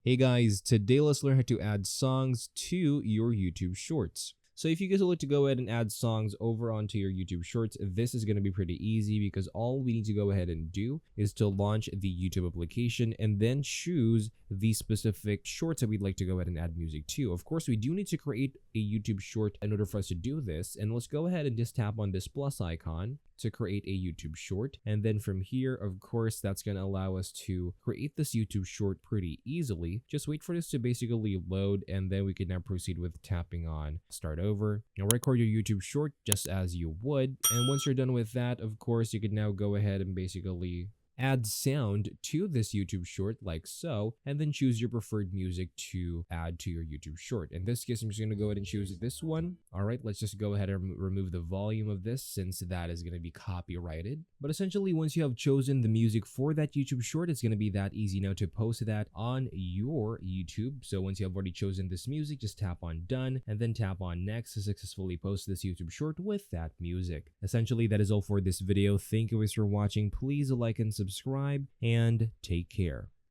Hey guys, today let's learn how to add songs to your YouTube Shorts. So if you guys would like to go ahead and add songs over onto your YouTube Shorts, this is going to be pretty easy because all we need to go ahead and do is to launch the YouTube application and then choose the specific shorts that we'd like to go ahead and add music to. Of course, we do need to create a YouTube short in order for us to do this, and let's go ahead and just tap on this plus icon to create a YouTube short. And then from here, of course, that's going to allow us to create this YouTube short pretty easily. Just wait for this to basically load, and then we can now proceed with tapping on start over. Now record your YouTube short just as you would. And once you're done with that, of course, you can now go ahead and basically add sound to this YouTube short like so, and then choose your preferred music to add to your YouTube short. In this case, I'm just going to go ahead and choose this one. All right, let's just go ahead and remove the volume of this since that is going to be copyrighted. But essentially, once you have chosen the music for that YouTube short, it's going to be that easy now to post that on your YouTube. So once you have already chosen this music, just tap on done and then tap on next to successfully post this YouTube short with that music. Essentially, that is all for this video. Thank you guys for watching. Please like and subscribe and take care.